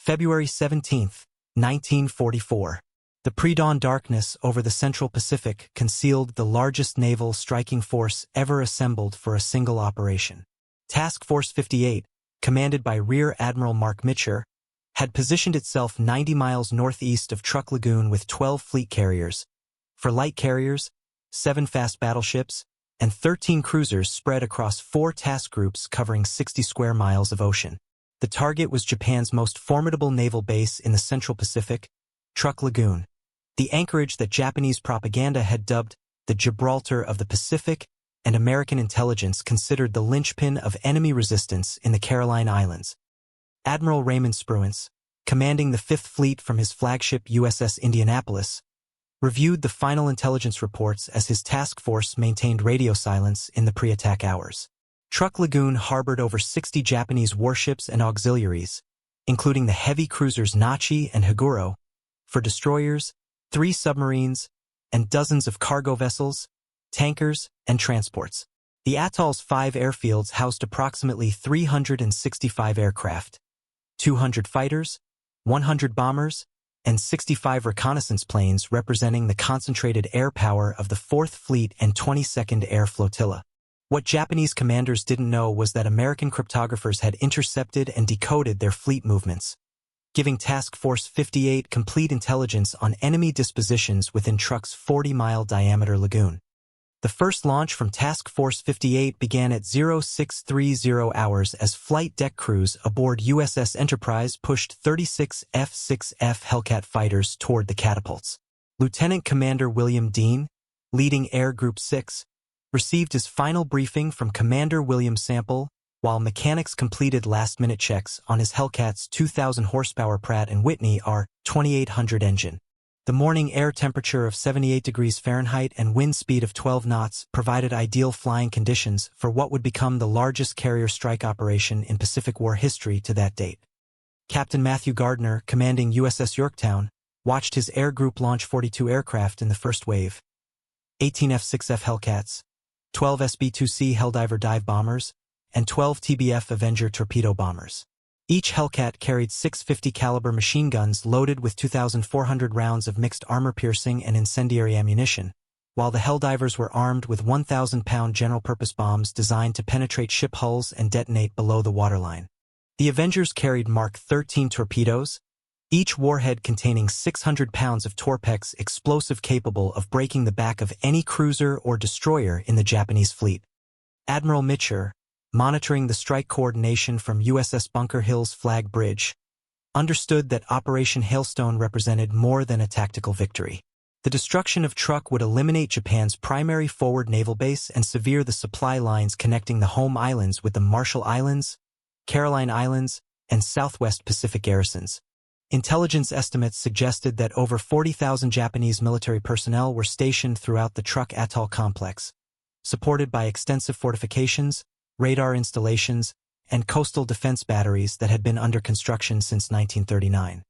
February 17, 1944. The pre-dawn darkness over the Central Pacific concealed the largest naval striking force ever assembled for a single operation. Task Force 58, commanded by Rear Admiral Marc Mitscher, had positioned itself 90 miles northeast of Truk Lagoon with 12 fleet carriers. For light carriers, 7 fast battleships, and 13 cruisers spread across 4 task groups covering 60 square miles of ocean. The target was Japan's most formidable naval base in the Central Pacific, Truk Lagoon, the anchorage that Japanese propaganda had dubbed the Gibraltar of the Pacific, and American intelligence considered the linchpin of enemy resistance in the Caroline Islands. Admiral Raymond Spruance, commanding the Fifth Fleet from his flagship USS Indianapolis, reviewed the final intelligence reports as his task force maintained radio silence in the pre-attack hours. Truk Lagoon harbored over 60 Japanese warships and auxiliaries, including the heavy cruisers Nachi and Haguro, for destroyers, 3 submarines, and dozens of cargo vessels, tankers, and transports. The atoll's 5 airfields housed approximately 365 aircraft, 200 fighters, 100 bombers, and 65 reconnaissance planes representing the concentrated air power of the 4th Fleet and 22nd Air Flotilla. What Japanese commanders didn't know was that American cryptographers had intercepted and decoded their fleet movements, giving Task Force 58 complete intelligence on enemy dispositions within Truk's 40-mile diameter lagoon. The first launch from Task Force 58 began at 0630 hours as flight deck crews aboard USS Enterprise pushed 36 F-6F Hellcat fighters toward the catapults. Lieutenant Commander William Dean, leading Air Group 6, received his final briefing from Commander William Sample, while mechanics completed last-minute checks on his Hellcat's 2,000-horsepower Pratt & Whitney R-2800 engine. The morning air temperature of 78 degrees Fahrenheit and wind speed of 12 knots provided ideal flying conditions for what would become the largest carrier strike operation in Pacific War history to that date. Captain Matthew Gardner, commanding USS Yorktown, watched his air group launch 42 aircraft in the first wave, 18 F-6F Hellcats, 12 SB-2C Helldiver dive bombers, and 12 TBF Avenger torpedo bombers. Each Hellcat carried 650 caliber machine guns loaded with 2,400 rounds of mixed armor-piercing and incendiary ammunition, while the Helldivers were armed with 1,000-pound general-purpose bombs designed to penetrate ship hulls and detonate below the waterline. The Avengers carried Mark 13 torpedoes, each warhead containing 600 pounds of Torpex explosive capable of breaking the back of any cruiser or destroyer in the Japanese fleet. Admiral Mitscher, monitoring the strike coordination from USS Bunker Hill's flag bridge, understood that Operation Hailstone represented more than a tactical victory. The destruction of Truk would eliminate Japan's primary forward naval base and sever the supply lines connecting the home islands with the Marshall Islands, Caroline Islands, and Southwest Pacific garrisons. Intelligence estimates suggested that over 40,000 Japanese military personnel were stationed throughout the Truk Atoll complex, supported by extensive fortifications, radar installations, and coastal defense batteries that had been under construction since 1939.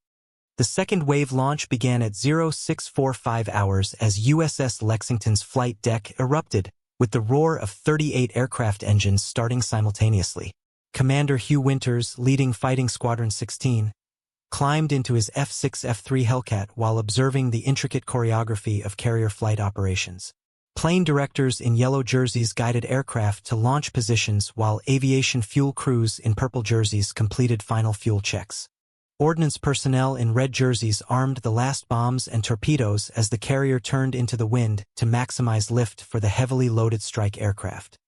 The second wave launch began at 0645 hours as USS Lexington's flight deck erupted, with the roar of 38 aircraft engines starting simultaneously. Commander Hugh Winters, leading Fighting Squadron 16, climbed into his F-6F-3 Hellcat while observing the intricate choreography of carrier flight operations. Plane directors in yellow jerseys guided aircraft to launch positions while aviation fuel crews in purple jerseys completed final fuel checks. Ordnance personnel in red jerseys armed the last bombs and torpedoes as the carrier turned into the wind to maximize lift for the heavily loaded strike aircraft.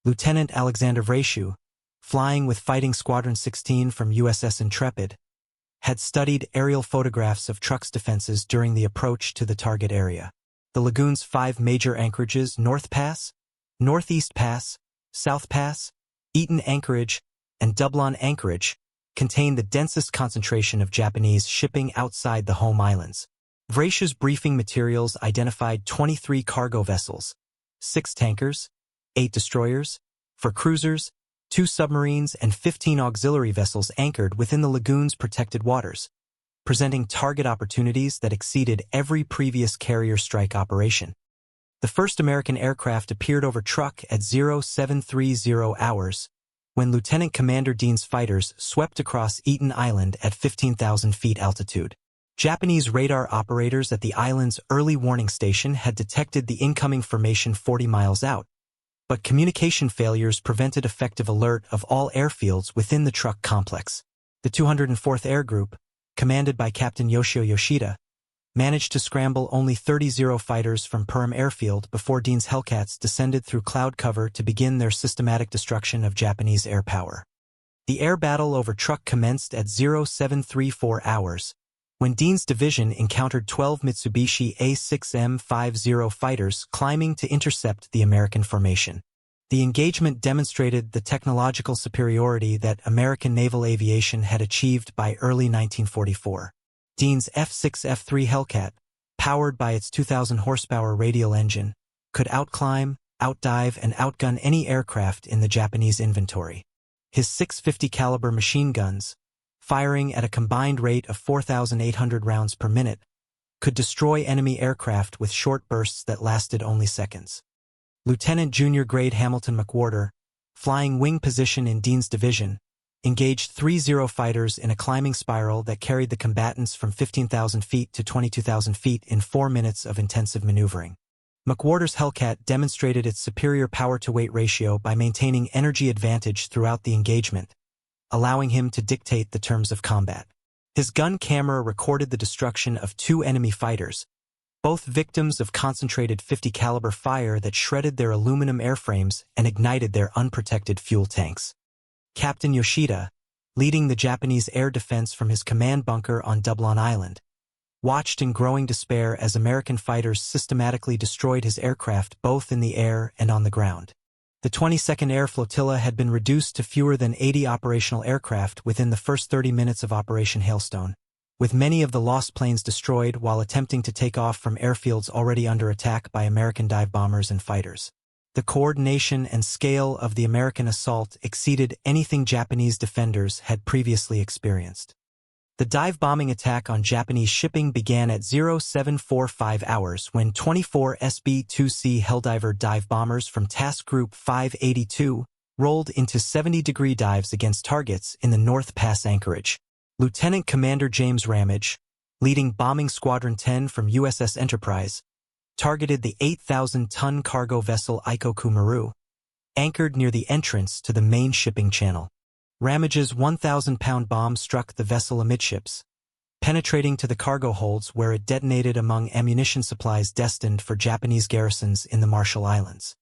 Lieutenant Alexander Vrashew, flying with Fighting Squadron 16 from USS Intrepid, had studied aerial photographs of Truk's defenses during the approach to the target area. The lagoon's 5 major anchorages, North Pass, Northeast Pass, South Pass, Eaton Anchorage, and Dublon Anchorage, contain the densest concentration of Japanese shipping outside the home islands. Vrashew's briefing materials identified 23 cargo vessels, 6 tankers, 8 destroyers, 4 cruisers, 2 submarines, and 15 auxiliary vessels anchored within the lagoon's protected waters, presenting target opportunities that exceeded every previous carrier strike operation. The first American aircraft appeared over Truk at 0730 hours, when Lieutenant Commander Dean's fighters swept across Eaton Island at 15,000 feet altitude. Japanese radar operators at the island's early warning station had detected the incoming formation 40 miles out, but communication failures prevented effective alert of all airfields within the Truk complex. The 204th Air Group, commanded by Captain Yoshio Yoshida, managed to scramble only 30 Zero fighters from Perham Airfield before Dean's Hellcats descended through cloud cover to begin their systematic destruction of Japanese air power. The air battle over Truk commenced at 0734 hours, when Dean's division encountered 12 Mitsubishi A6M50 fighters climbing to intercept the American formation. The engagement demonstrated the technological superiority that American naval aviation had achieved by early 1944. Dean's F6F3 Hellcat, powered by its 2,000 horsepower radial engine, could outclimb, outdive, and outgun any aircraft in the Japanese inventory. His 650 caliber machine guns, firing at a combined rate of 4,800 rounds per minute, could destroy enemy aircraft with short bursts that lasted only seconds. Lieutenant Junior Grade Hamilton McWhorter, flying wing position in Dean's division, engaged 3 Zero fighters in a climbing spiral that carried the combatants from 15,000 feet to 22,000 feet in 4 minutes of intensive maneuvering. McWhorter's Hellcat demonstrated its superior power-to-weight ratio by maintaining energy advantage throughout the engagement, allowing him to dictate the terms of combat. His gun camera recorded the destruction of 2 enemy fighters, both victims of concentrated 50 caliber fire that shredded their aluminum airframes and ignited their unprotected fuel tanks. Captain Yoshida, leading the Japanese air defense from his command bunker on Dublon Island, watched in growing despair as American fighters systematically destroyed his aircraft both in the air and on the ground. The 22nd Air Flotilla had been reduced to fewer than 80 operational aircraft within the first 30 minutes of Operation Hailstone, with many of the lost planes destroyed while attempting to take off from airfields already under attack by American dive bombers and fighters. The coordination and scale of the American assault exceeded anything Japanese defenders had previously experienced. The dive bombing attack on Japanese shipping began at 0745 hours when 24 SB-2C Helldiver dive bombers from Task Group 582 rolled into 70-degree dives against targets in the North Pass anchorage. Lieutenant Commander James Ramage, leading Bombing Squadron 10 from USS Enterprise, targeted the 8,000-ton cargo vessel Ikoku Maru, anchored near the entrance to the main shipping channel. Ramage's 1,000-pound bomb struck the vessel amidships, penetrating to the cargo holds where it detonated among ammunition supplies destined for Japanese garrisons in the Marshall Islands.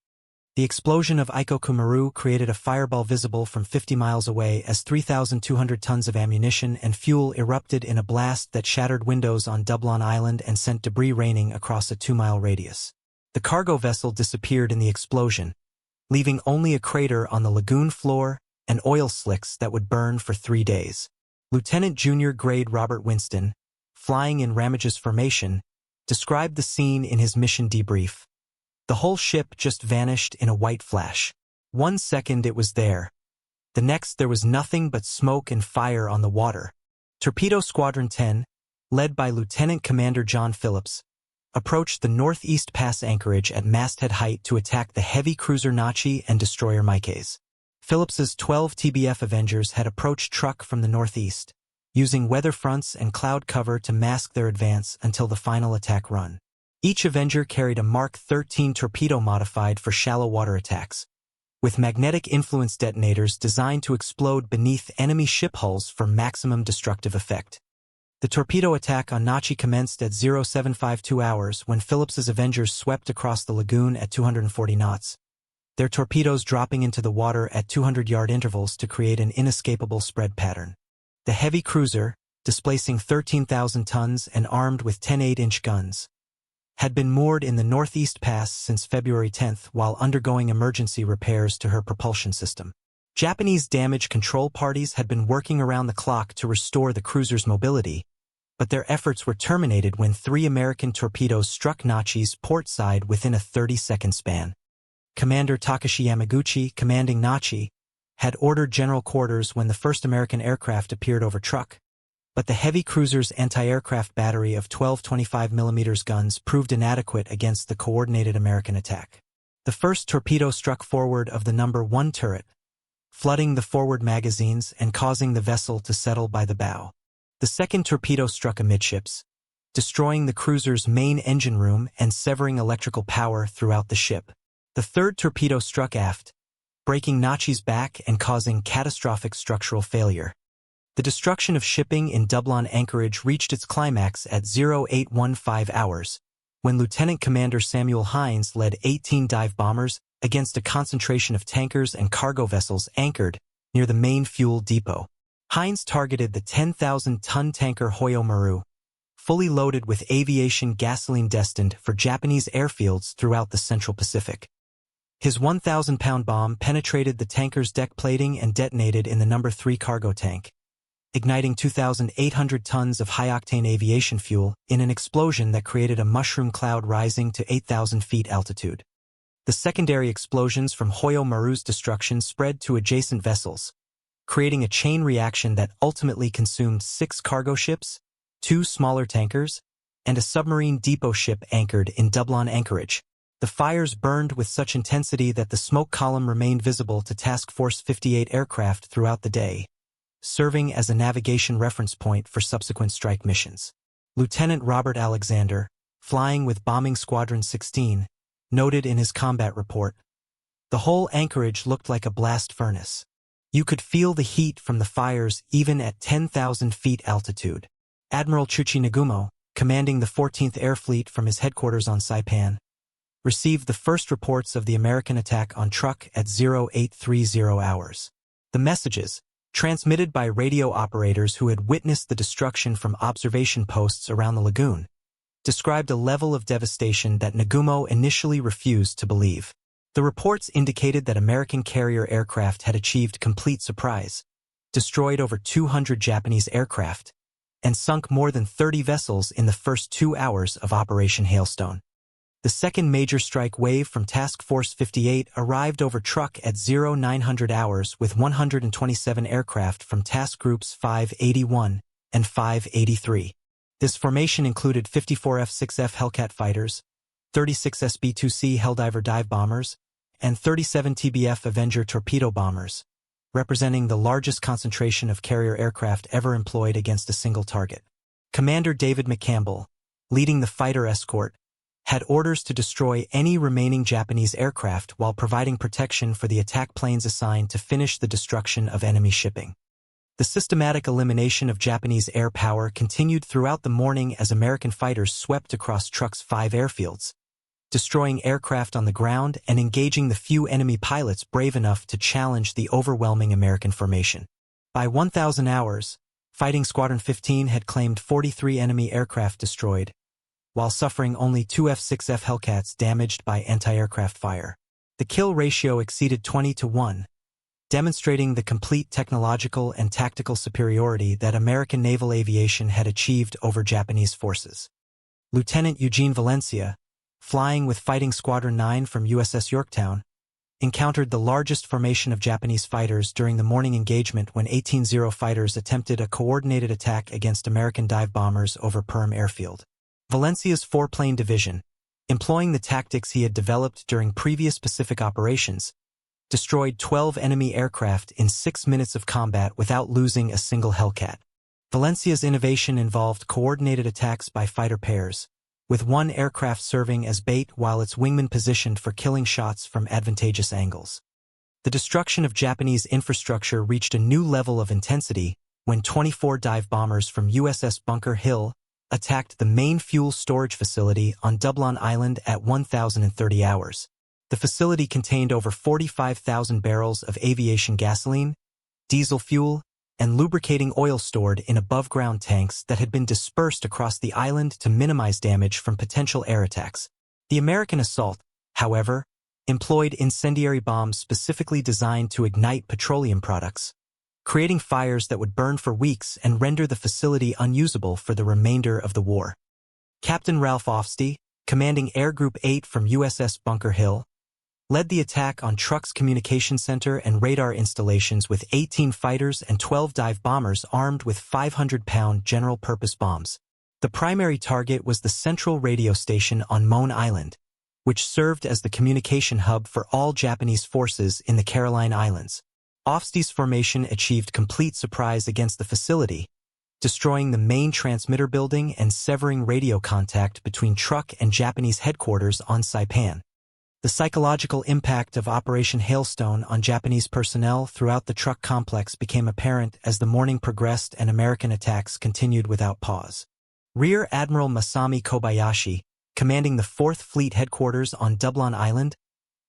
The explosion of Ikoku Maru created a fireball visible from 50 miles away as 3,200 tons of ammunition and fuel erupted in a blast that shattered windows on Dublon Island and sent debris raining across a 2-mile radius. The cargo vessel disappeared in the explosion, leaving only a crater on the lagoon floor and oil slicks that would burn for 3 days. Lieutenant Junior Grade Robert Winston, flying in Ramage's formation, described the scene in his mission debrief. The whole ship just vanished in a white flash. 1 second it was there. The next there was nothing but smoke and fire on the water. Torpedo Squadron 10, led by Lieutenant Commander John Phillips, approached the northeast pass anchorage at masthead height to attack the heavy cruiser Nachi and destroyer Mikes. Phillips's 12 TBF Avengers had approached Truk from the northeast, using weather fronts and cloud cover to mask their advance until the final attack run. Each Avenger carried a Mark 13 torpedo modified for shallow water attacks, with magnetic influence detonators designed to explode beneath enemy ship hulls for maximum destructive effect. The torpedo attack on Nachi commenced at 0752 hours when Phillips's Avengers swept across the lagoon at 240 knots, their torpedoes dropping into the water at 200-yard intervals to create an inescapable spread pattern. The heavy cruiser, displacing 13,000 tons and armed with 10 8-inch guns, had been moored in the Northeast Pass since February 10th while undergoing emergency repairs to her propulsion system. Japanese damage control parties had been working around the clock to restore the cruiser's mobility, but their efforts were terminated when 3 American torpedoes struck Nachi's port side within a 30-second span. Commander Takashi Yamaguchi, commanding Nachi, had ordered general quarters when the first American aircraft appeared over Truk, but the heavy cruiser's anti-aircraft battery of 12 25mm guns proved inadequate against the coordinated American attack. The first torpedo struck forward of the number 1 turret, flooding the forward magazines and causing the vessel to settle by the bow. The second torpedo struck amidships, destroying the cruiser's main engine room and severing electrical power throughout the ship. The third torpedo struck aft, breaking Nachi's back and causing catastrophic structural failure. The destruction of shipping in Dublin anchorage reached its climax at 0815 hours, when Lieutenant Commander Samuel Hines led 18 dive bombers against a concentration of tankers and cargo vessels anchored near the main fuel depot. Hines targeted the 10,000-ton tanker Hoyo Maru, fully loaded with aviation gasoline destined for Japanese airfields throughout the Central Pacific. His 1,000-pound bomb penetrated the tanker's deck plating and detonated in the No. 3 cargo tank, igniting 2,800 tons of high-octane aviation fuel in an explosion that created a mushroom cloud rising to 8,000 feet altitude. The secondary explosions from Hoyo Maru's destruction spread to adjacent vessels, creating a chain reaction that ultimately consumed 6 cargo ships, 2 smaller tankers, and a submarine depot ship anchored in Dublin anchorage. The fires burned with such intensity that the smoke column remained visible to Task Force 58 aircraft throughout the day, serving as a navigation reference point for subsequent strike missions. Lieutenant Robert Alexander, flying with Bombing Squadron 16, noted in his combat report, "The whole anchorage looked like a blast furnace. You could feel the heat from the fires even at 10,000 feet altitude." Admiral Chuchi Nagumo, commanding the 14th Air Fleet from his headquarters on Saipan, received the first reports of the American attack on Truk at 0830 hours. The messages, transmitted by radio operators who had witnessed the destruction from observation posts around the lagoon, described a level of devastation that Nagumo initially refused to believe. The reports indicated that American carrier aircraft had achieved complete surprise, destroyed over 200 Japanese aircraft, and sunk more than 30 vessels in the first 2 hours of Operation Hailstone. The second major strike wave from Task Force 58 arrived over Truk at 0900 hours with 127 aircraft from Task Groups 581 and 583. This formation included 54 F-6F Hellcat fighters, 36 SB-2C Helldiver dive bombers, and 37 TBF Avenger torpedo bombers, representing the largest concentration of carrier aircraft ever employed against a single target. Commander David McCampbell, leading the fighter escort, had orders to destroy any remaining Japanese aircraft while providing protection for the attack planes assigned to finish the destruction of enemy shipping. The systematic elimination of Japanese air power continued throughout the morning as American fighters swept across Truk's 5 airfields, destroying aircraft on the ground and engaging the few enemy pilots brave enough to challenge the overwhelming American formation. By 1,000 hours, Fighting Squadron 15 had claimed 43 enemy aircraft destroyed, while suffering only 2 F-6F Hellcats damaged by anti-aircraft fire. The kill ratio exceeded 20-1, demonstrating the complete technological and tactical superiority that American naval aviation had achieved over Japanese forces. Lieutenant Eugene Valencia, flying with Fighting Squadron 9 from USS Yorktown, encountered the largest formation of Japanese fighters during the morning engagement when 18-0 fighters attempted a coordinated attack against American dive bombers over Perm Airfield. Valencia's 4-plane division, employing the tactics he had developed during previous Pacific operations, destroyed 12 enemy aircraft in 6 minutes of combat without losing a single Hellcat. Valencia's innovation involved coordinated attacks by fighter pairs, with one aircraft serving as bait while its wingman positioned for killing shots from advantageous angles. The destruction of Japanese infrastructure reached a new level of intensity when 24 dive bombers from USS Bunker Hill attacked the main fuel storage facility on Dublin Island at 1,030 hours. The facility contained over 45,000 barrels of aviation gasoline, diesel fuel, and lubricating oil stored in above-ground tanks that had been dispersed across the island to minimize damage from potential air attacks. The American assault, however, employed incendiary bombs specifically designed to ignite petroleum products, creating fires that would burn for weeks and render the facility unusable for the remainder of the war. Captain Ralph Ofstie, commanding Air Group 8 from USS Bunker Hill, led the attack on Truk's communication center and radar installations with 18 fighters and 12 dive bombers armed with 500-pound general-purpose bombs. The primary target was the central radio station on Moan Island, which served as the communication hub for all Japanese forces in the Caroline Islands. Ofsties formation achieved complete surprise against the facility, destroying the main transmitter building and severing radio contact between Truk and Japanese headquarters on Saipan. The psychological impact of Operation Hailstone on Japanese personnel throughout the Truk complex became apparent as the morning progressed and American attacks continued without pause. Rear Admiral Masami Kobayashi, commanding the 4th Fleet headquarters on Dublin Island,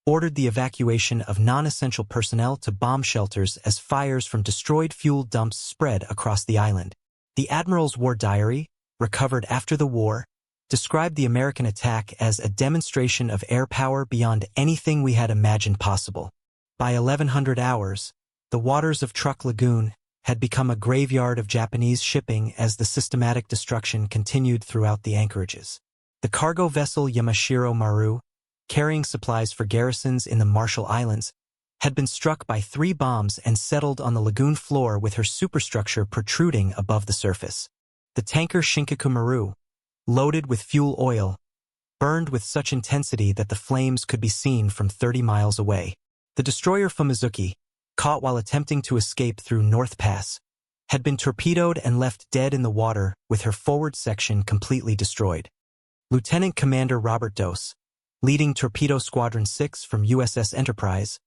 ordered the evacuation of non-essential personnel to bomb shelters as fires from destroyed fuel dumps spread across the island. The Admiral's War Diary, recovered after the war, described the American attack as a demonstration of air power beyond anything we had imagined possible. By 1100 hours, the waters of Truk Lagoon had become a graveyard of Japanese shipping as the systematic destruction continued throughout the anchorages. The cargo vessel Yamashiro Maru, carrying supplies for garrisons in the Marshall Islands, had been struck by 3 bombs and settled on the lagoon floor with her superstructure protruding above the surface. The tanker Shinkaku Maru, loaded with fuel oil, burned with such intensity that the flames could be seen from 30 miles away. The destroyer Fumizuki, caught while attempting to escape through North Pass, had been torpedoed and left dead in the water with her forward section completely destroyed. Lieutenant Commander Robert Dose, leading Torpedo Squadron 6 from USS Enterprise,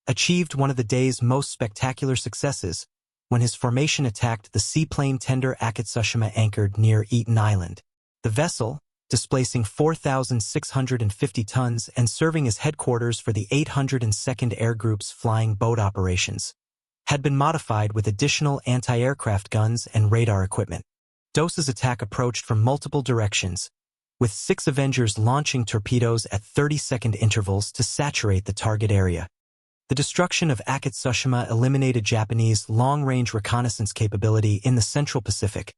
achieved one of the day's most spectacular successes when his formation attacked the seaplane tender Akatsushima anchored near Eaton Island. The vessel, displacing 4,650 tons and serving as headquarters for the 802nd Air Group's flying boat operations, had been modified with additional anti-aircraft guns and radar equipment. Dose's attack approached from multiple directions, with 6 Avengers launching torpedoes at 30-second intervals to saturate the target area. The destruction of Akatsushima eliminated Japanese long-range reconnaissance capability in the Central Pacific,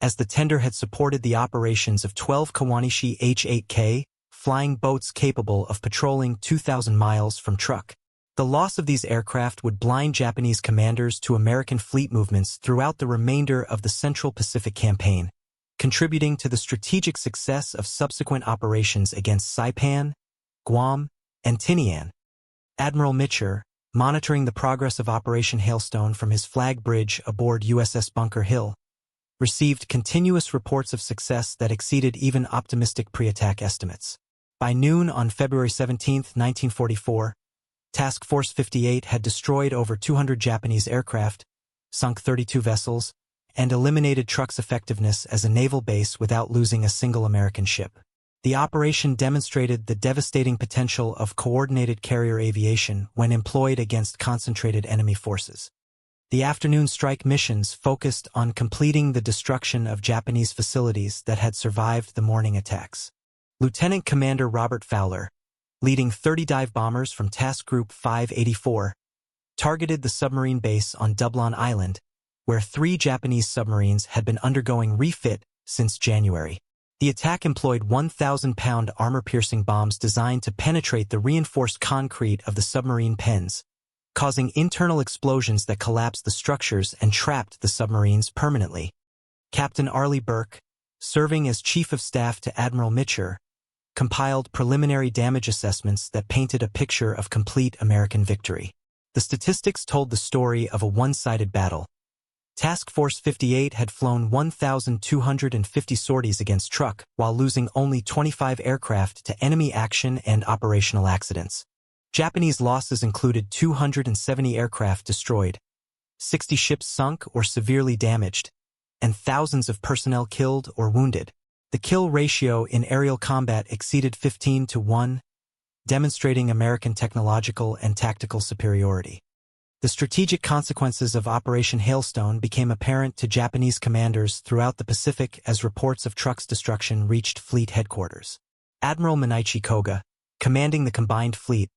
as the tender had supported the operations of 12 Kawanishi H-8K, flying boats capable of patrolling 2,000 miles from Truk. The loss of these aircraft would blind Japanese commanders to American fleet movements throughout the remainder of the Central Pacific campaign, contributing to the strategic success of subsequent operations against Saipan, Guam, and Tinian. Admiral Mitscher, monitoring the progress of Operation Hailstone from his flag bridge aboard USS Bunker Hill, received continuous reports of success that exceeded even optimistic pre-attack estimates. By noon on February 17, 1944, Task Force 58 had destroyed over 200 Japanese aircraft, sunk 32 vessels, and eliminated Truk's effectiveness as a naval base without losing a single American ship. The operation demonstrated the devastating potential of coordinated carrier aviation when employed against concentrated enemy forces. The afternoon strike missions focused on completing the destruction of Japanese facilities that had survived the morning attacks. Lieutenant Commander Robert Fowler, leading 30 dive bombers from Task Group 584, targeted the submarine base on Dublin Island, where 3 Japanese submarines had been undergoing refit since January. The attack employed 1,000-pound armor-piercing bombs designed to penetrate the reinforced concrete of the submarine pens, causing internal explosions that collapsed the structures and trapped the submarines permanently. Captain Arleigh Burke, serving as Chief of Staff to Admiral Mitscher, compiled preliminary damage assessments that painted a picture of complete American victory. The statistics told the story of a one-sided battle. Task Force 58 had flown 1,250 sorties against Truk while losing only 25 aircraft to enemy action and operational accidents. Japanese losses included 270 aircraft destroyed, 60 ships sunk or severely damaged, and thousands of personnel killed or wounded. The kill ratio in aerial combat exceeded 15-1, demonstrating American technological and tactical superiority. The strategic consequences of Operation Hailstone became apparent to Japanese commanders throughout the Pacific as reports of Truk's destruction reached fleet headquarters. Admiral Manichi Koga, commanding the combined fleet,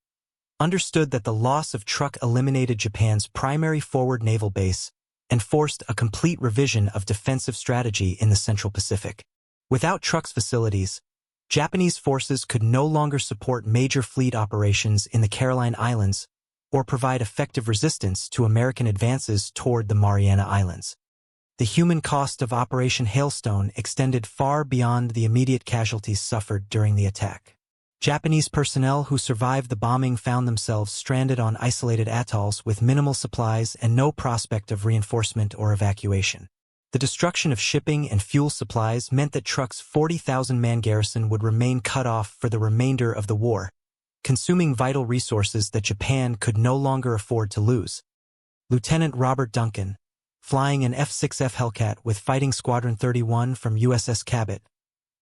understood that the loss of Truk eliminated Japan's primary forward naval base and forced a complete revision of defensive strategy in the Central Pacific. Without Truk's facilities, Japanese forces could no longer support major fleet operations in the Caroline Islands or provide effective resistance to American advances toward the Mariana Islands. The human cost of Operation Hailstone extended far beyond the immediate casualties suffered during the attack. Japanese personnel who survived the bombing found themselves stranded on isolated atolls with minimal supplies and no prospect of reinforcement or evacuation. The destruction of shipping and fuel supplies meant that Truk's 40,000-man garrison would remain cut off for the remainder of the war, consuming vital resources that Japan could no longer afford to lose. Lieutenant Robert Duncan, flying an F-6F Hellcat with Fighting Squadron 31 from USS Cabot,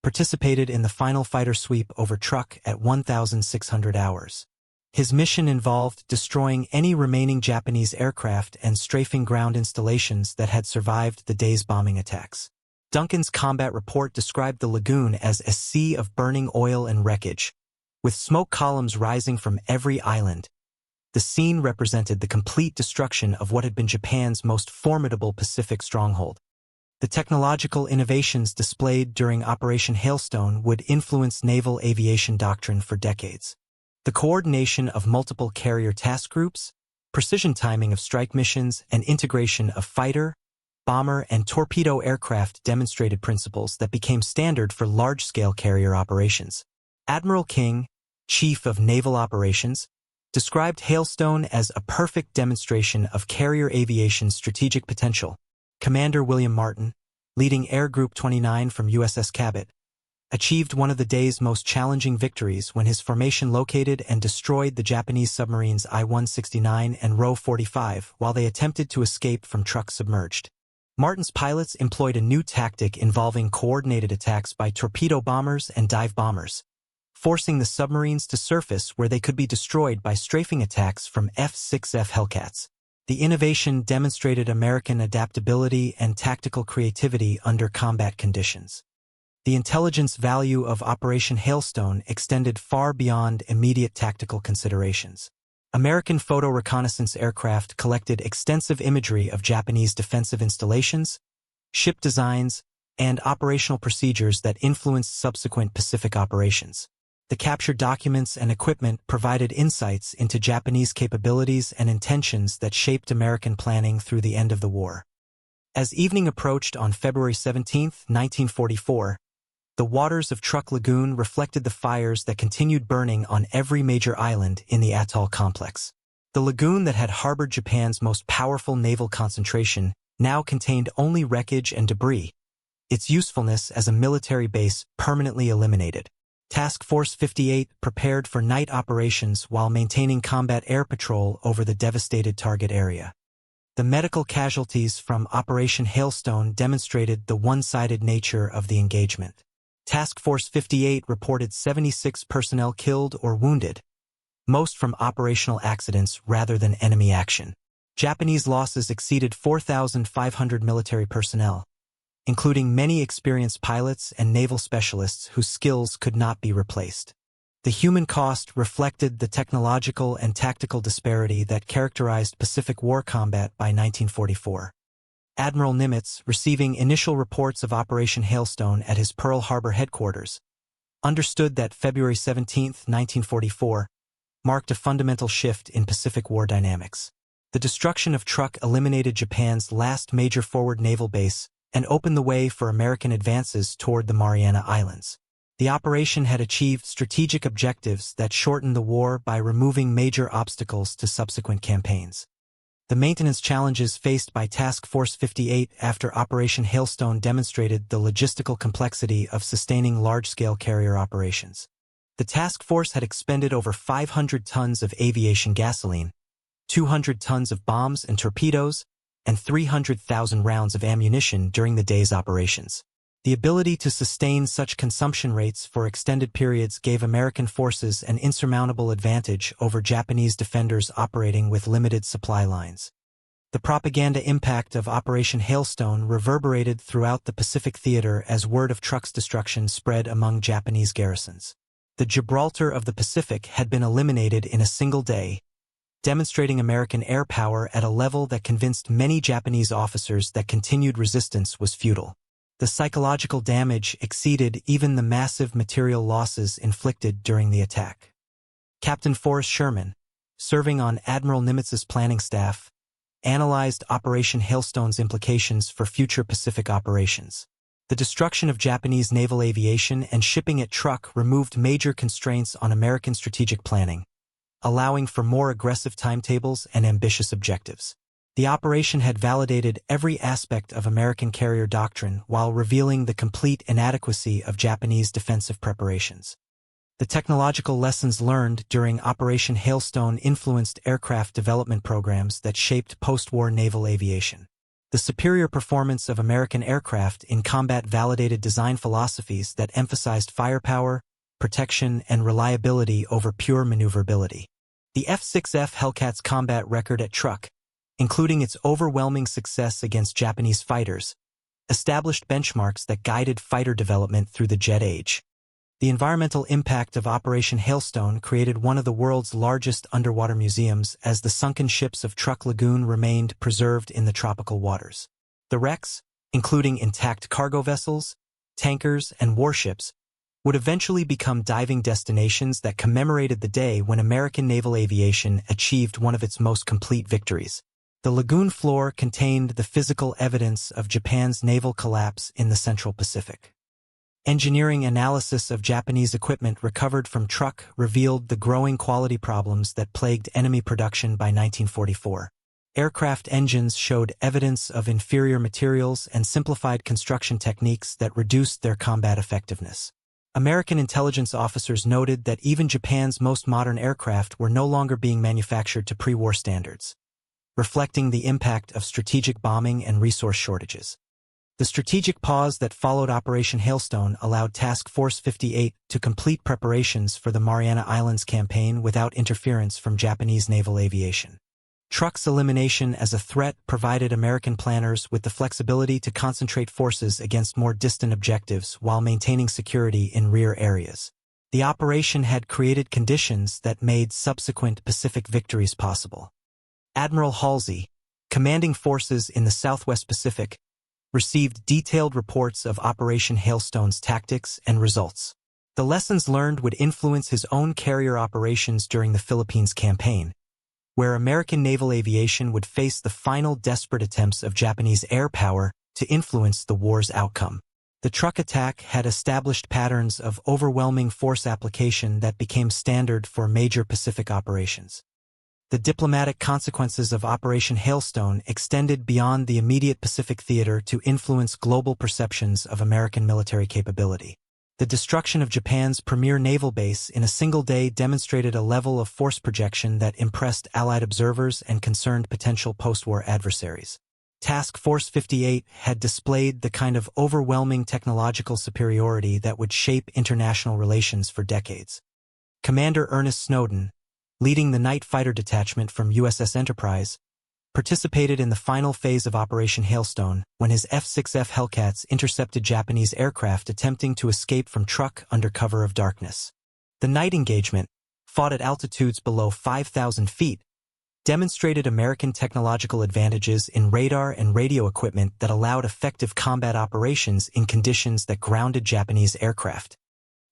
participated in the final fighter sweep over Truk at 1,600 hours. His mission involved destroying any remaining Japanese aircraft and strafing ground installations that had survived the day's bombing attacks. Duncan's combat report described the lagoon as a sea of burning oil and wreckage, with smoke columns rising from every island. The scene represented the complete destruction of what had been Japan's most formidable Pacific stronghold. The technological innovations displayed during Operation Hailstone would influence naval aviation doctrine for decades. The coordination of multiple carrier task groups, precision timing of strike missions, and integration of fighter, bomber, and torpedo aircraft demonstrated principles that became standard for large-scale carrier operations. Admiral King, Chief of Naval Operations, described Hailstone as a perfect demonstration of carrier aviation's strategic potential. Commander William Martin, leading Air Group 29 from USS Cabot, achieved one of the day's most challenging victories when his formation located and destroyed the Japanese submarines I-169 and Ro-45 while they attempted to escape from Truk submerged. Martin's pilots employed a new tactic involving coordinated attacks by torpedo bombers and dive bombers, forcing the submarines to surface where they could be destroyed by strafing attacks from F-6F Hellcats. The innovation demonstrated American adaptability and tactical creativity under combat conditions. The intelligence value of Operation Hailstone extended far beyond immediate tactical considerations. American photo reconnaissance aircraft collected extensive imagery of Japanese defensive installations, ship designs, and operational procedures that influenced subsequent Pacific operations. The captured documents and equipment provided insights into Japanese capabilities and intentions that shaped American planning through the end of the war. As evening approached on February 17, 1944, the waters of Truk Lagoon reflected the fires that continued burning on every major island in the atoll complex. The lagoon that had harbored Japan's most powerful naval concentration now contained only wreckage and debris, its usefulness as a military base permanently eliminated. Task Force 58 prepared for night operations while maintaining combat air patrol over the devastated target area. The medical casualties from Operation Hailstone demonstrated the one-sided nature of the engagement. Task Force 58 reported 76 personnel killed or wounded, most from operational accidents rather than enemy action. Japanese losses exceeded 4,500 military personnel, including many experienced pilots and naval specialists whose skills could not be replaced. The human cost reflected the technological and tactical disparity that characterized Pacific War combat by 1944. Admiral Nimitz, receiving initial reports of Operation Hailstone at his Pearl Harbor headquarters, understood that February 17, 1944, marked a fundamental shift in Pacific War dynamics. The destruction of Truk eliminated Japan's last major forward naval base and opened the way for American advances toward the Mariana Islands. The operation had achieved strategic objectives that shortened the war by removing major obstacles to subsequent campaigns. The maintenance challenges faced by Task Force 58 after Operation Hailstone demonstrated the logistical complexity of sustaining large-scale carrier operations. The task force had expended over 500 tons of aviation gasoline, 200 tons of bombs and torpedoes, and 300,000 rounds of ammunition during the day's operations. The ability to sustain such consumption rates for extended periods gave American forces an insurmountable advantage over Japanese defenders operating with limited supply lines. The propaganda impact of Operation Hailstone reverberated throughout the Pacific theater as word of Truk's destruction spread among Japanese garrisons. The Gibraltar of the Pacific had been eliminated in a single day, demonstrating American air power at a level that convinced many Japanese officers that continued resistance was futile. The psychological damage exceeded even the massive material losses inflicted during the attack. Captain Forrest Sherman, serving on Admiral Nimitz's planning staff, analyzed Operation Hailstone's implications for future Pacific operations. The destruction of Japanese naval aviation and shipping at Truk removed major constraints on American strategic planning, allowing for more aggressive timetables and ambitious objectives. The operation had validated every aspect of American carrier doctrine while revealing the complete inadequacy of Japanese defensive preparations. The technological lessons learned during Operation Hailstone influenced aircraft development programs that shaped post-war naval aviation. The superior performance of American aircraft in combat validated design philosophies that emphasized firepower, protection, and reliability over pure maneuverability. The F-6F Hellcat's combat record at Truk, including its overwhelming success against Japanese fighters, established benchmarks that guided fighter development through the jet age. The environmental impact of Operation Hailstone created one of the world's largest underwater museums as the sunken ships of Truk Lagoon remained preserved in the tropical waters. The wrecks, including intact cargo vessels, tankers, and warships, would eventually become diving destinations that commemorated the day when American naval aviation achieved one of its most complete victories. The lagoon floor contained the physical evidence of Japan's naval collapse in the Central Pacific. Engineering analysis of Japanese equipment recovered from Truk revealed the growing quality problems that plagued enemy production by 1944. Aircraft engines showed evidence of inferior materials and simplified construction techniques that reduced their combat effectiveness. American intelligence officers noted that even Japan's most modern aircraft were no longer being manufactured to pre-war standards, reflecting the impact of strategic bombing and resource shortages. The strategic pause that followed Operation Hailstone allowed Task Force 58 to complete preparations for the Mariana Islands campaign without interference from Japanese naval aviation. Truk's elimination as a threat provided American planners with the flexibility to concentrate forces against more distant objectives while maintaining security in rear areas. The operation had created conditions that made subsequent Pacific victories possible. Admiral Halsey, commanding forces in the Southwest Pacific, received detailed reports of Operation Hailstone's tactics and results. The lessons learned would influence his own carrier operations during the Philippines campaign, where American naval aviation would face the final desperate attempts of Japanese air power to influence the war's outcome. The Truk attack had established patterns of overwhelming force application that became standard for major Pacific operations. The diplomatic consequences of Operation Hailstone extended beyond the immediate Pacific theater to influence global perceptions of American military capability. The destruction of Japan's premier naval base in a single day demonstrated a level of force projection that impressed Allied observers and concerned potential post-war adversaries. Task Force 58 had displayed the kind of overwhelming technological superiority that would shape international relations for decades. Commander Ernest Snowden, leading the night fighter detachment from USS Enterprise, participated in the final phase of Operation Hailstone when his F-6F Hellcats intercepted Japanese aircraft attempting to escape from Truk under cover of darkness. The night engagement, fought at altitudes below 5,000 feet, demonstrated American technological advantages in radar and radio equipment that allowed effective combat operations in conditions that grounded Japanese aircraft.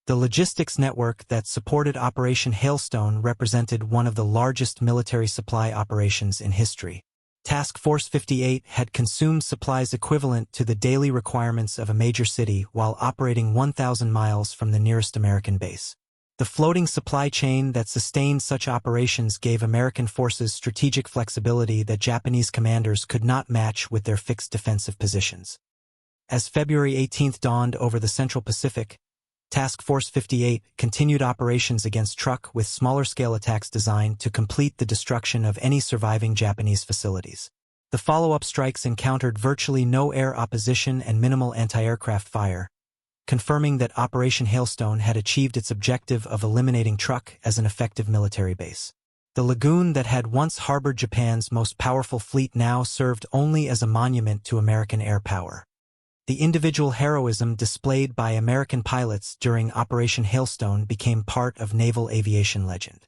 The logistics network that supported Operation Hailstone represented one of the largest military supply operations in history. Task Force 58 had consumed supplies equivalent to the daily requirements of a major city while operating 1,000 miles from the nearest American base. The floating supply chain that sustained such operations gave American forces strategic flexibility that Japanese commanders could not match with their fixed defensive positions. As February 18 dawned over the Central Pacific, Task Force 58 continued operations against Truk with smaller-scale attacks designed to complete the destruction of any surviving Japanese facilities. The follow-up strikes encountered virtually no air opposition and minimal anti-aircraft fire, confirming that Operation Hailstone had achieved its objective of eliminating Truk as an effective military base. The lagoon that had once harbored Japan's most powerful fleet now served only as a monument to American air power. The individual heroism displayed by American pilots during Operation Hailstone became part of naval aviation legend.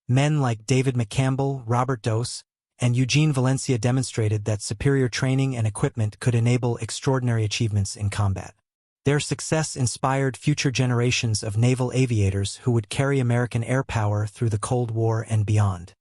Men like David McCampbell, Robert Dose, and Eugene Valencia demonstrated that superior training and equipment could enable extraordinary achievements in combat. Their success inspired future generations of naval aviators who would carry American air power through the Cold War and beyond.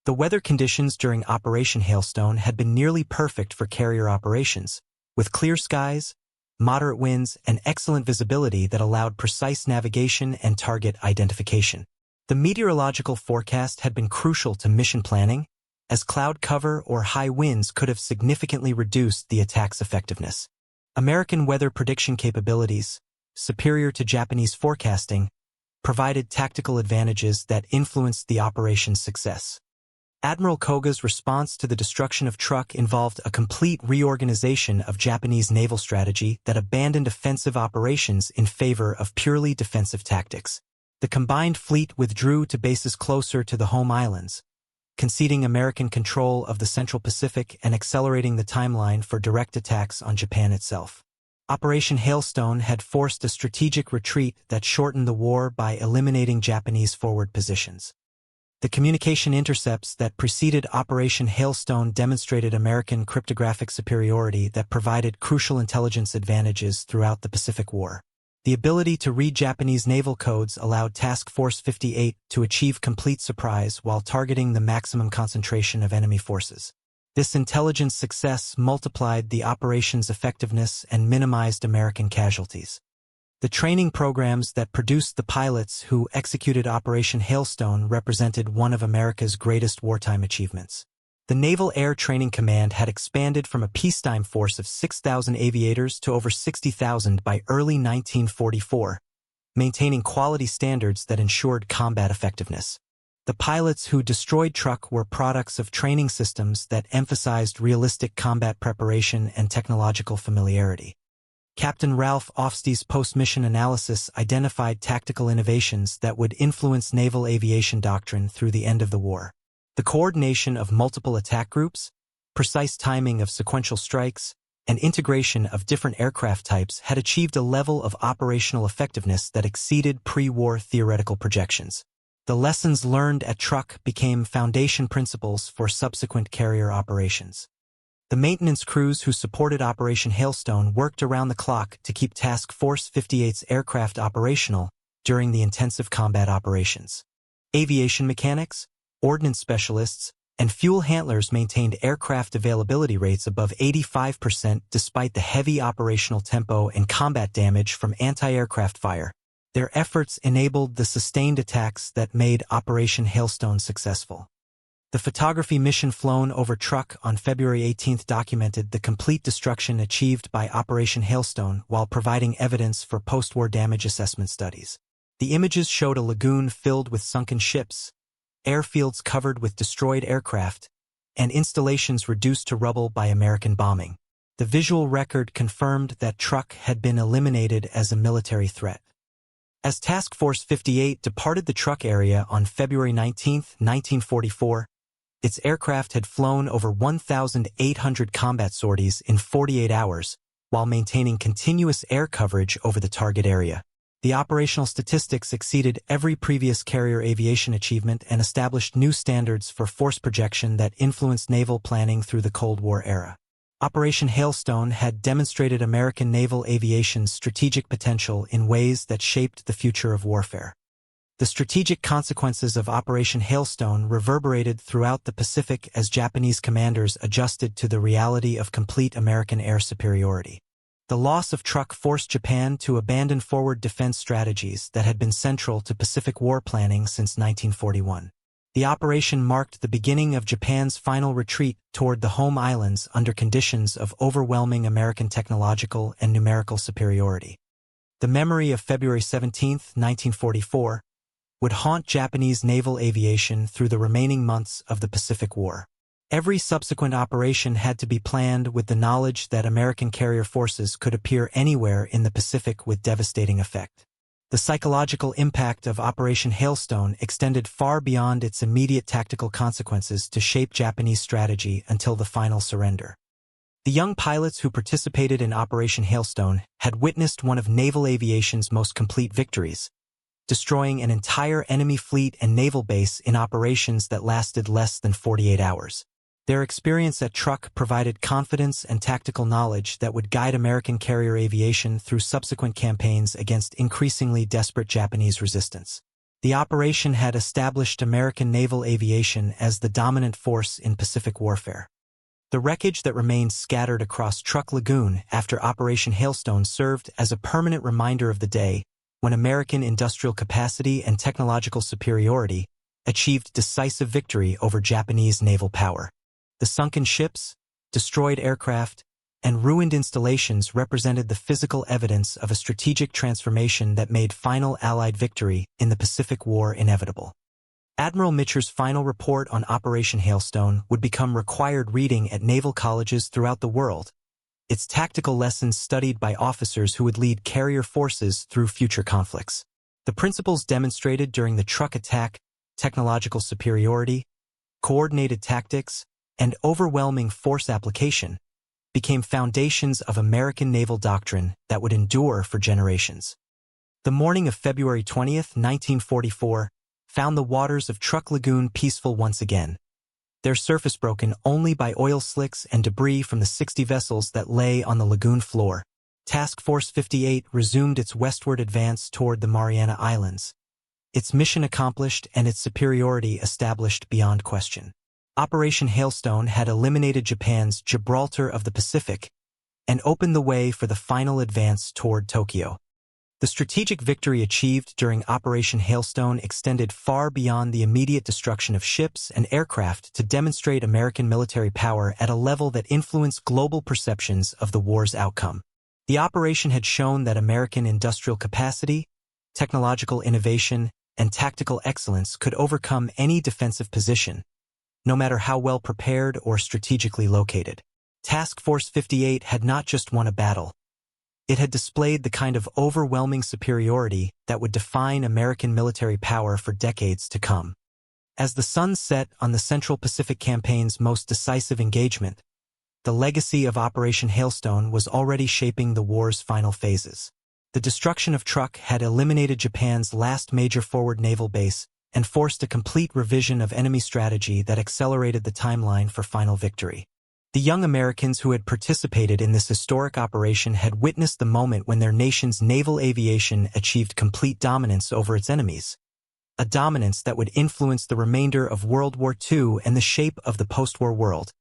The weather conditions during Operation Hailstone had been nearly perfect for carrier operations, with clear skies, moderate winds, and excellent visibility that allowed precise navigation and target identification. The meteorological forecast had been crucial to mission planning, as cloud cover or high winds could have significantly reduced the attack's effectiveness. American weather prediction capabilities, superior to Japanese forecasting, provided tactical advantages that influenced the operation's success. Admiral Koga's response to the destruction of Truk involved a complete reorganization of Japanese naval strategy that abandoned offensive operations in favor of purely defensive tactics. The combined fleet withdrew to bases closer to the home islands, conceding American control of the Central Pacific and accelerating the timeline for direct attacks on Japan itself. Operation Hailstone had forced a strategic retreat that shortened the war by eliminating Japanese forward positions. The communication intercepts that preceded Operation Hailstone demonstrated American cryptographic superiority that provided crucial intelligence advantages throughout the Pacific War. The ability to read Japanese naval codes allowed Task Force 58 to achieve complete surprise while targeting the maximum concentration of enemy forces. This intelligence success multiplied the operation's effectiveness and minimized American casualties. The training programs that produced the pilots who executed Operation Hailstone represented one of America's greatest wartime achievements. The Naval Air Training Command had expanded from a peacetime force of 6,000 aviators to over 60,000 by early 1944, maintaining quality standards that ensured combat effectiveness. The pilots who destroyed Truk were products of training systems that emphasized realistic combat preparation and technological familiarity. Captain Ralph Ofstey's post-mission analysis identified tactical innovations that would influence naval aviation doctrine through the end of the war. The coordination of multiple attack groups, precise timing of sequential strikes, and integration of different aircraft types had achieved a level of operational effectiveness that exceeded pre-war theoretical projections. The lessons learned at Truk became foundation principles for subsequent carrier operations. The maintenance crews who supported Operation Hailstone worked around the clock to keep Task Force 58's aircraft operational during the intensive combat operations. Aviation mechanics, ordnance specialists, and fuel handlers maintained aircraft availability rates above 85% despite the heavy operational tempo and combat damage from anti-aircraft fire. Their efforts enabled the sustained attacks that made Operation Hailstone successful. The photography mission flown over Truk on February 18 documented the complete destruction achieved by Operation Hailstone while providing evidence for post-war damage assessment studies. The images showed a lagoon filled with sunken ships, airfields covered with destroyed aircraft, and installations reduced to rubble by American bombing. The visual record confirmed that Truk had been eliminated as a military threat. As Task Force 58 departed the Truk area on February 19, 1944, its aircraft had flown over 1,800 combat sorties in 48 hours, while maintaining continuous air coverage over the target area. The operational statistics exceeded every previous carrier aviation achievement and established new standards for force projection that influenced naval planning through the Cold War era. Operation Hailstone had demonstrated American naval aviation's strategic potential in ways that shaped the future of warfare. The strategic consequences of Operation Hailstone reverberated throughout the Pacific as Japanese commanders adjusted to the reality of complete American air superiority. The loss of Truk forced Japan to abandon forward defense strategies that had been central to Pacific war planning since 1941. The operation marked the beginning of Japan's final retreat toward the home islands under conditions of overwhelming American technological and numerical superiority. The memory of February 17, 1944, would haunt Japanese naval aviation through the remaining months of the Pacific War. Every subsequent operation had to be planned with the knowledge that American carrier forces could appear anywhere in the Pacific with devastating effect. The psychological impact of Operation Hailstone extended far beyond its immediate tactical consequences to shape Japanese strategy until the final surrender. The young pilots who participated in Operation Hailstone had witnessed one of naval aviation's most complete victories, destroying an entire enemy fleet and naval base in operations that lasted less than 48 hours. Their experience at Truk provided confidence and tactical knowledge that would guide American carrier aviation through subsequent campaigns against increasingly desperate Japanese resistance. The operation had established American naval aviation as the dominant force in Pacific warfare. The wreckage that remained scattered across Truk Lagoon after Operation Hailstone served as a permanent reminder of the day when American industrial capacity and technological superiority achieved decisive victory over Japanese naval power. The sunken ships, destroyed aircraft, and ruined installations represented the physical evidence of a strategic transformation that made final Allied victory in the Pacific War inevitable. Admiral Mitscher's final report on Operation Hailstone would become required reading at naval colleges throughout the world, its tactical lessons studied by officers who would lead carrier forces through future conflicts. The principles demonstrated during the Truk attack, technological superiority, coordinated tactics, and overwhelming force application, became foundations of American naval doctrine that would endure for generations. The morning of February 20th, 1944, found the waters of Truk Lagoon peaceful once again, their surface broken only by oil slicks and debris from the 60 vessels that lay on the lagoon floor. Task Force 58 resumed its westward advance toward the Mariana Islands, its mission accomplished and its superiority established beyond question. Operation Hailstone had eliminated Japan's Gibraltar of the Pacific and opened the way for the final advance toward Tokyo. The strategic victory achieved during Operation Hailstone extended far beyond the immediate destruction of ships and aircraft to demonstrate American military power at a level that influenced global perceptions of the war's outcome. The operation had shown that American industrial capacity, technological innovation, and tactical excellence could overcome any defensive position, no matter how well prepared or strategically located. Task Force 58 had not just won a battle. It had displayed the kind of overwhelming superiority that would define American military power for decades to come. As the sun set on the Central Pacific Campaign's most decisive engagement, the legacy of Operation Hailstone was already shaping the war's final phases. The destruction of Truk had eliminated Japan's last major forward naval base and forced a complete revision of enemy strategy that accelerated the timeline for final victory. The young Americans who had participated in this historic operation had witnessed the moment when their nation's naval aviation achieved complete dominance over its enemies, a dominance that would influence the remainder of World War II and the shape of the post-war world.